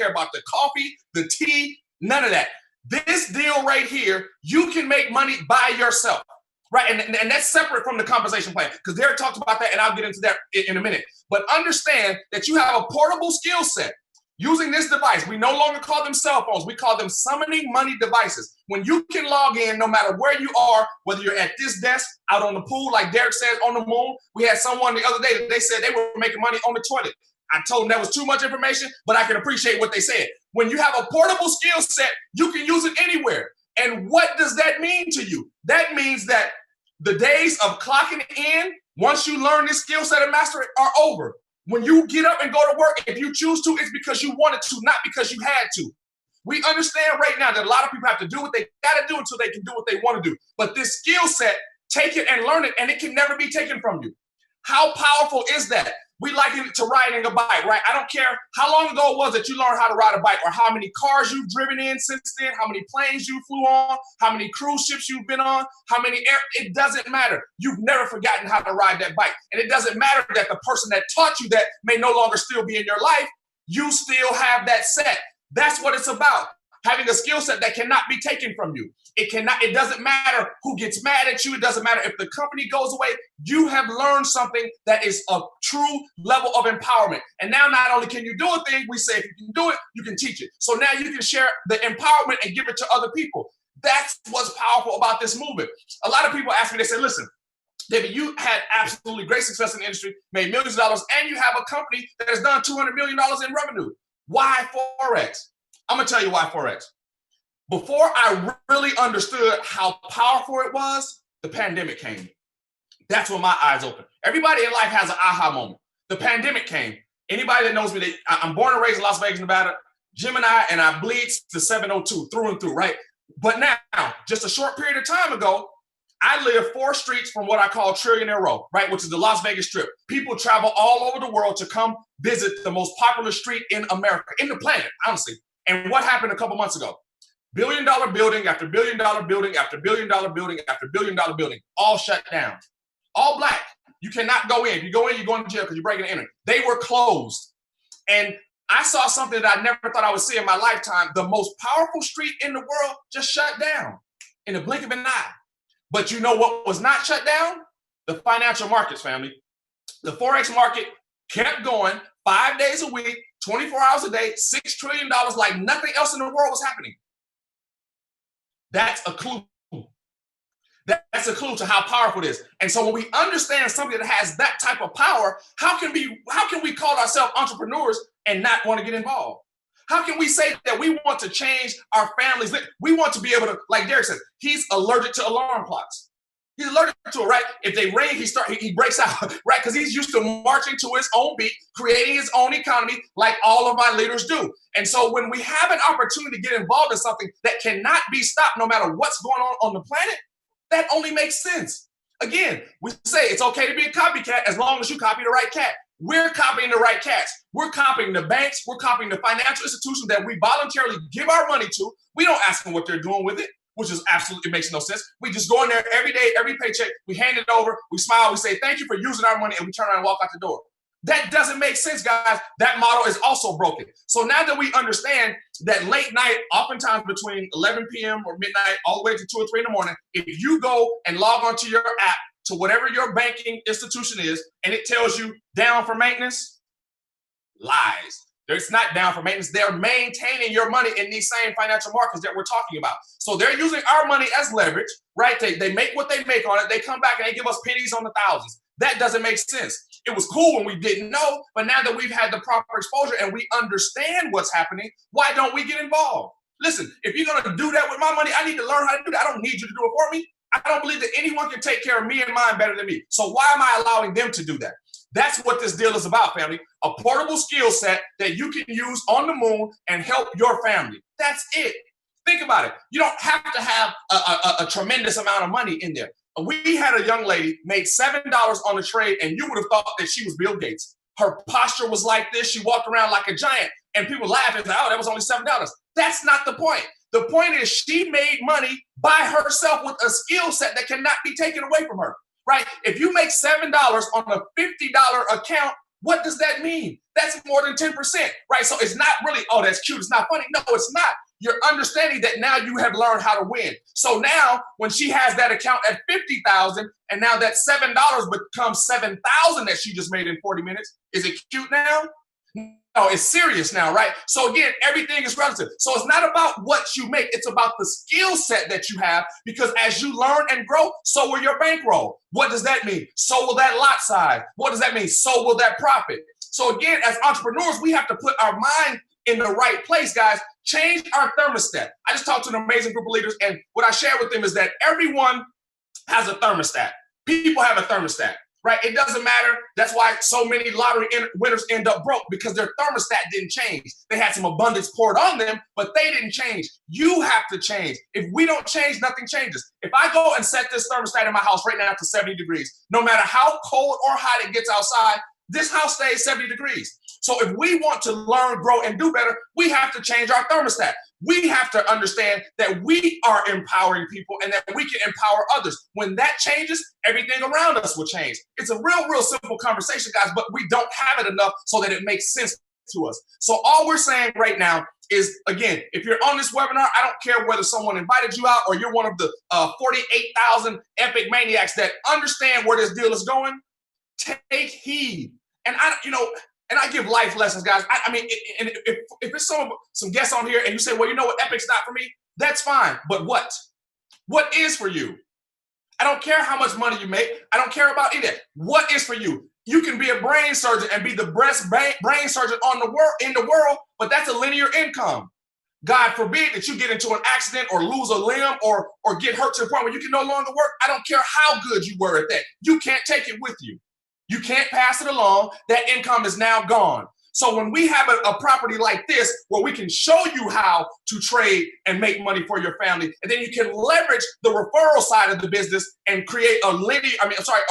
care about the coffee, the tea, none of that. This deal right here, you can make money by yourself, right? And that's separate from the compensation plan, because Derek talked about that, and I'll get into that in a minute. But understand that you have a portable skill set. Using this device, we no longer call them cell phones. We call them summoning money devices. When you can log in, no matter where you are, whether you're at this desk, out on the pool, like Derek says, on the moon. We had someone the other day that they said they were making money on the toilet. I told them that was too much information, but I can appreciate what they said. When you have a portable skill set, you can use it anywhere. And what does that mean to you? That means that the days of clocking in, once you learn this skill set and master it, are over. When you get up and go to work, if you choose to, it's because you wanted to, not because you had to. We understand right now that a lot of people have to do what they got to do until they can do what they want to do. But this skill set, take it and learn it, and it can never be taken from you. How powerful is that? We liken it to riding a bike, right? I don't care how long ago it was that you learned how to ride a bike, or how many cars you've driven in since then, how many planes you flew on, how many cruise ships you've been on, how many it doesn't matter. You've never forgotten how to ride that bike. And it doesn't matter that the person that taught you that may no longer still be in your life. You still have that set. That's what it's about. Having a skill set that cannot be taken from you. It doesn't matter who gets mad at you. It doesn't matter if the company goes away. You have learned something that is a true level of empowerment. And now not only can you do a thing, we say if you can do it, you can teach it. So now you can share the empowerment and give it to other people. That's what's powerful about this movement. A lot of people ask me, they say, listen, David, you had absolutely great success in the industry, made millions of dollars, and you have a company that has done $200 million in revenue. Why Forex? I'm going to tell you why Forex. Before I really understood how powerful it was, the pandemic came. That's when my eyes opened. Everybody in life has an aha moment. The pandemic came. Anybody that knows me, I'm born and raised in Las Vegas, Nevada, Gemini, and I bleed to 702 through and through, right? But now, just a short period of time ago, I live 4 streets from what I call Trillionaire Row, right, which is the Las Vegas Strip. People travel all over the world to come visit the most popular street in America, in the planet, honestly. And what happened a couple months ago? Billion-dollar building after billion-dollar building after billion-dollar building after billion-dollar building, all shut down. All black. You cannot go in. If you go in, you're going to jail because you're breaking and entering. They were closed. And I saw something that I never thought I would see in my lifetime. The most powerful street in the world just shut down in the blink of an eye. But you know what was not shut down? The financial markets, family. The Forex market kept going 5 days a week, 24 hours a day, $6 trillion, like nothing else in the world was happening. That's a clue. That's a clue to how powerful it is. And so when we understand something that has that type of power, how can we call ourselves entrepreneurs and not want to get involved? How can we say that we want to change our families? We want to be able to, like Derek said, he's allergic to alarm clocks. He's allergic to it, right? If they ring, he breaks out, right? Because he's used to marching to his own beat, creating his own economy like all of my leaders do. And so when we have an opportunity to get involved in something that cannot be stopped no matter what's going on the planet, that only makes sense. Again, we say it's okay to be a copycat as long as you copy the right cat. We're copying the right cats. We're copying the banks. We're copying the financial institutions that we voluntarily give our money to. We don't ask them what they're doing with it, which is absolutely makes no sense. We just go in there every day, every paycheck. We hand it over. We smile. We say, thank you for using our money. And we turn around and walk out the door. That doesn't make sense, guys. That model is also broken. So now that we understand that late night, oftentimes between 11 p.m. or midnight, all the way to 2 or 3 in the morning, if you go and log onto your app to whatever your banking institution is, and it tells you down for maintenance, lies. It's not down for maintenance. They're maintaining your money in these same financial markets that we're talking about. So they're using our money as leverage, right? They make what they make on it. They come back and they give us pennies on the thousands. That doesn't make sense. It was cool when we didn't know, but now that we've had the proper exposure and we understand what's happening, why don't we get involved? Listen, if you're going to do that with my money, I need to learn how to do that. I don't need you to do it for me. I don't believe that anyone can take care of me and mine better than me. So why am I allowing them to do that? That's what this deal is about, family. A portable skill set that you can use on the moon and help your family. That's it. Think about it. You don't have to have a tremendous amount of money in there. We had a young lady made $7 on the trade, and you would have thought that she was Bill Gates. Her posture was like this. She walked around like a giant, and people laughed and said, oh, that was only $7. That's not the point. The point is she made money by herself with a skill set that cannot be taken away from her, right? If you make $7 on a $50 account, What does that mean? That's more than 10%, right? So it's not really, oh, that's cute, it's not funny. No, it's not. You're understanding that now you have learned how to win. So now when she has that account at 50,000 and now that $7 becomes 7,000 that she just made in 40 minutes, is it cute now? No, it's serious now, right? So again, everything is relative. So it's not about what you make. It's about the skill set that you have, because as you learn and grow, so will your bankroll. What does that mean? So will that lot size. What does that mean? So will that profit. So again, as entrepreneurs, we have to put our mind in the right place, guys. Change our thermostat. I just talked to an amazing group of leaders, and what I share with them is that everyone has a thermostat. People have a thermostat. Right? It doesn't matter. That's why so many lottery winners end up broke, because their thermostat didn't change. They had some abundance poured on them, but they didn't change. You have to change. If we don't change, nothing changes. If I go and set this thermostat in my house right now to 70 degrees, no matter how cold or hot it gets outside, this house stays 70 degrees. So if we want to learn, grow, and do better, we have to change our thermostat. We have to understand that we are empowering people and that we can empower others. When that changes, everything around us will change. It's a real simple conversation, guys, but we don't have it enough so that it makes sense to us. So all we're saying right now is, again, if you're on this webinar, I don't care whether someone invited you out or you're one of the 48,000 epic maniacs that understand where this deal is going, take heed. And I give life lessons, guys. I mean, if it's some guests on here and you say, well, you know what, Epic's not for me, that's fine. But what? What is for you? I don't care how much money you make. I don't care about either. What is for you? You can be a brain surgeon and be the best brain surgeon in the world, but that's a linear income. God forbid that you get into an accident or lose a limb or get hurt to the point where you can no longer work. I don't care how good you were at that. You can't take it with you. You can't pass it along. That income is now gone. So when we have a property like this, where we can show you how to trade and make money for your family, and then you can leverage the referral side of the business and create a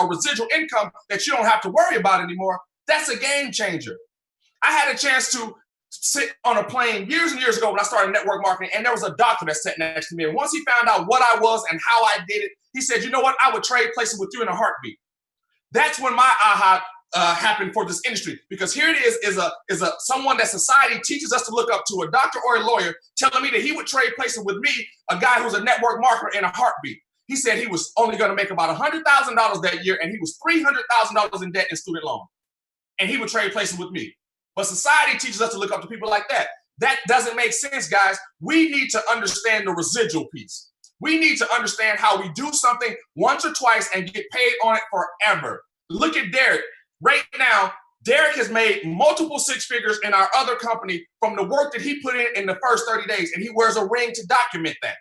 residual income that you don't have to worry about anymore, that's a game changer. I had a chance to sit on a plane years and years ago when I started network marketing, and there was a doctor that sat next to me. And once he found out what I was and how I did it, he said, you know what? I would trade places with you in a heartbeat. That's when my aha happened for this industry, because here it is someone that society teaches us to look up to, a doctor or a lawyer, telling me that he would trade places with me, a guy who's a network marketer, in a heartbeat. He said he was only going to make about $100,000 that year, and he was $300,000 in debt in student loan, and he would trade places with me. But society teaches us to look up to people like that. That doesn't make sense, guys. We need to understand the residual piece. We need to understand how we do something once or twice and get paid on it forever. Look at Derek. Right now, Derek has made multiple six figures in our other company from the work that he put in the first 30 days, and he wears a ring to document that.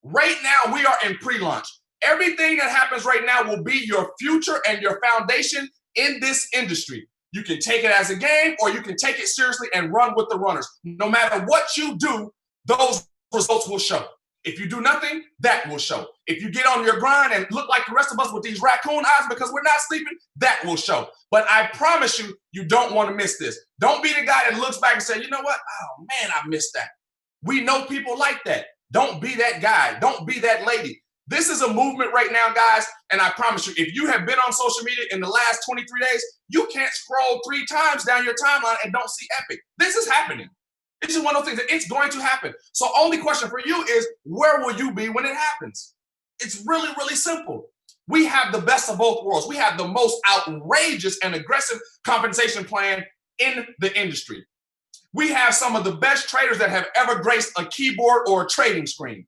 Right now, we are in pre-launch. Everything that happens right now will be your future and your foundation in this industry. You can take it as a game, or you can take it seriously and run with the runners. No matter what you do, those results will show. If you do nothing, that will show. If you get on your grind and look like the rest of us with these raccoon eyes because we're not sleeping, that will show. But I promise you, you don't want to miss this. Don't be the guy that looks back and say, you know what? Oh man, I missed that. We know people like that. Don't be that guy. Don't be that lady. This is a movement right now, guys. And I promise you, if you have been on social media in the last 23 days, you can't scroll 3 times down your timeline and don't see Epic. This is happening. It's just one of those things that it's going to happen. So only question for you is, where will you be when it happens? It's really, really simple. We have the best of both worlds. We have the most outrageous and aggressive compensation plan in the industry. We have some of the best traders that have ever graced a keyboard or a trading screen.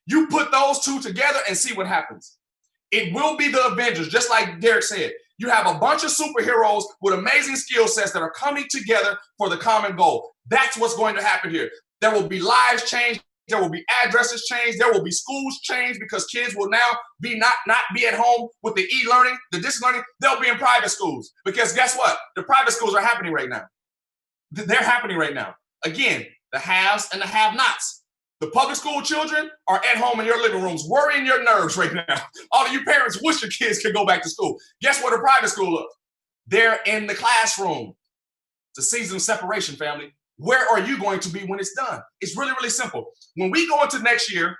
You put those two together and see what happens. It will be the Avengers, just like Derek said. You have a bunch of superheroes with amazing skill sets that are coming together for the common goal. That's what's going to happen here. There will be lives changed. There will be addresses changed. There will be schools changed because kids will now be not be at home with the e-learning, the distance learning. They'll be in private schools because guess what? The private schools are happening right now. They're happening right now. Again, the haves and the have-nots. The public school children are at home in your living rooms, worrying your nerves right now. All of you parents wish your kids could go back to school. Guess where the private school is? They're in the classroom. It's a season of separation, family. Where are you going to be when it's done? It's really, really simple. When we go into next year,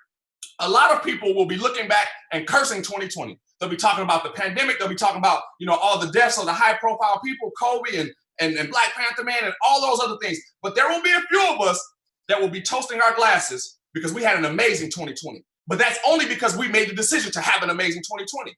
a lot of people will be looking back and cursing 2020. They'll be talking about the pandemic. They'll be talking about, all the deaths of the high-profile people, Kobe and and Black Panther Man and all those other things. But there will be a few of us that will be toasting our glasses because we had an amazing 2020. But that's only because we made the decision to have an amazing 2020.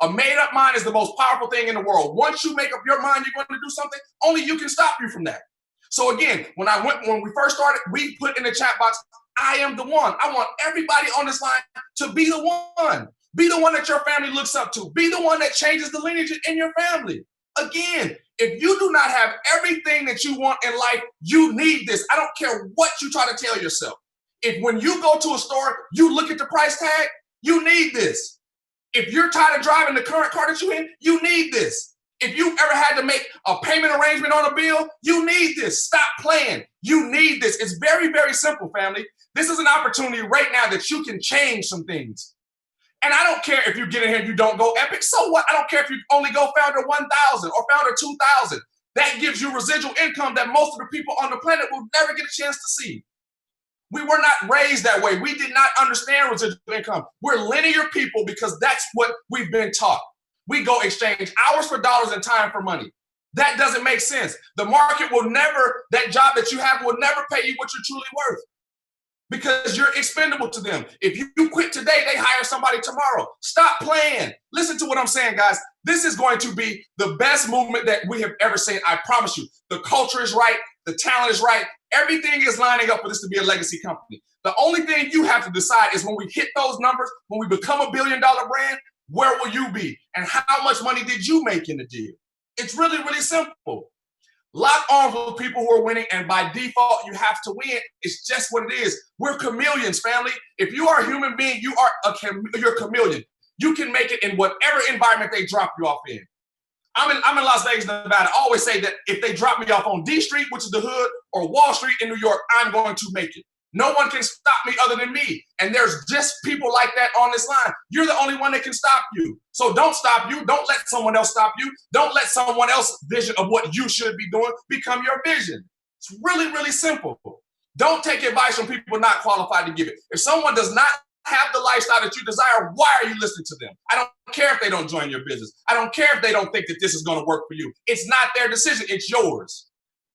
A made-up mind is the most powerful thing in the world. Once you make up your mind you're going to do something, only you can stop you from that. So again, when we first started, we put in the chat box, I am the one. I want everybody on this line to be the one. Be the one that your family looks up to. Be the one that changes the lineage in your family. Again, if you do not have everything that you want in life, you need this. I don't care what you try to tell yourself. If when you go to a store, you look at the price tag, you need this. If you're tired of driving the current car that you're in, you need this. If you've ever had to make a payment arrangement on a bill, you need this. Stop playing. You need this. It's very, very simple, family. This is an opportunity right now that you can change some things. And I don't care if you get in here and you don't go Epic. So what? I don't care if you only go founder 1,000 or founder 2,000. That gives you residual income that most of the people on the planet will never get a chance to see. We were not raised that way. We did not understand residual income. We're linear people because that's what we've been taught. We go exchange hours for dollars and time for money. That doesn't make sense. The market will never, that job that you have will never pay you what you're truly worth because you're expendable to them. If you quit today, they hire somebody tomorrow. Stop playing. Listen to what I'm saying, guys. This is going to be the best movement that we have ever seen. I promise you. The culture is right. The talent is right. Everything is lining up for this to be a legacy company. The only thing you have to decide is when we hit those numbers, when we become $1 billion brand, where will you be? And how much money did you make in the deal? It's really, really simple. Lock arms with people who are winning, and by default, you have to win. It's just what it is. We're chameleons, family. If you are a human being, you're a chameleon. You can make it in whatever environment they drop you off in. I'm in Las Vegas, Nevada. I always say that if they drop me off on D Street, which is the hood, or Wall Street in New York, I'm going to make it. No one can stop me other than me. And there's just people like that on this line. You're the only one that can stop you. So don't stop you. Don't let someone else stop you. Don't let someone else's vision of what you should be doing become your vision. It's really, really simple. Don't take advice from people not qualified to give it. If someone does not have the lifestyle that you desire, why are you listening to them? I don't care if they don't join your business. I don't care if they don't think that this is going to work for you. It's not their decision. It's yours.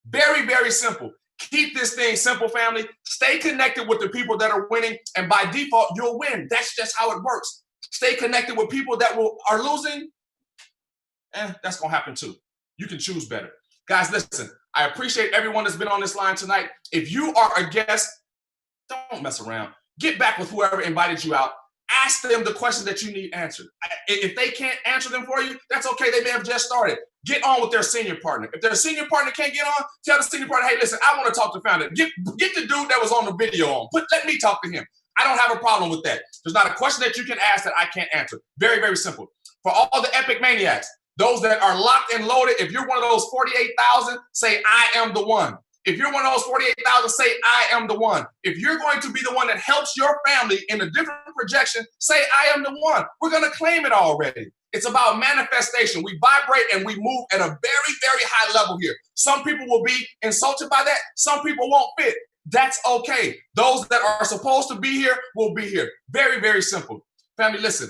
Very, very simple. Keep this thing simple, family. Stay connected with the people that are winning, and by default, you'll win. That's just how it works. Stay connected with people that are losing, and that's going to happen too. You can choose better. Guys, listen, I appreciate everyone that's been on this line tonight. If you are a guest, don't mess around. Get back with whoever invited you out. Ask them the questions that you need answered. If they can't answer them for you, that's okay. They may have just started. Get on with their senior partner. If their senior partner can't get on, tell the senior partner, hey, listen, I want to talk to the founder. Get the dude that was on the video on. Let me talk to him. I don't have a problem with that. There's not a question that you can ask that I can't answer. Very, very simple. For all the Epic Maniacs, those that are locked and loaded, if you're one of those 48,000, say, I am the one. If you're one of those 48,000, say, I am the one. If you're going to be the one that helps your family in a different projection, say, I am the one. We're going to claim it already. It's about manifestation. We vibrate and we move at a very, very high level here. Some people will be insulted by that. Some people won't fit. That's okay. Those that are supposed to be here will be here. Very, very simple. Family, listen,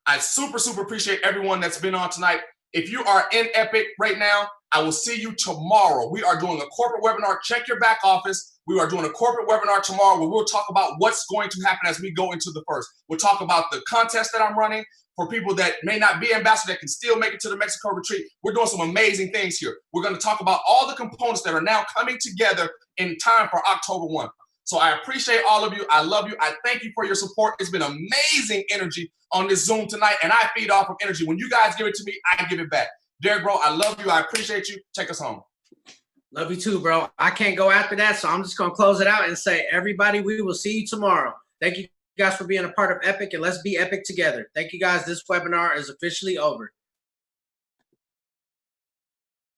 I super, super appreciate everyone that's been on tonight. If you are in Epic right now, I will see you tomorrow. We are doing a corporate webinar. Check your back office. We are doing a corporate webinar tomorrow where we'll talk about what's going to happen as we go into the first. We'll talk about the contest that I'm running for people that may not be ambassadors that can still make it to the Mexico retreat. We're doing some amazing things here. We're going to talk about all the components that are now coming together in time for October 1. So I appreciate all of you. I love you. I thank you for your support. It's been amazing energy on this Zoom tonight, and I feed off of energy. When you guys give it to me, I give it back. Derek, bro, I love you. I appreciate you. Take us home. Love you too, bro. I can't go after that, so I'm just going to close it out and say, everybody, we will see you tomorrow. Thank you guys for being a part of Epic, and let's be epic together. Thank you guys. This webinar is officially over.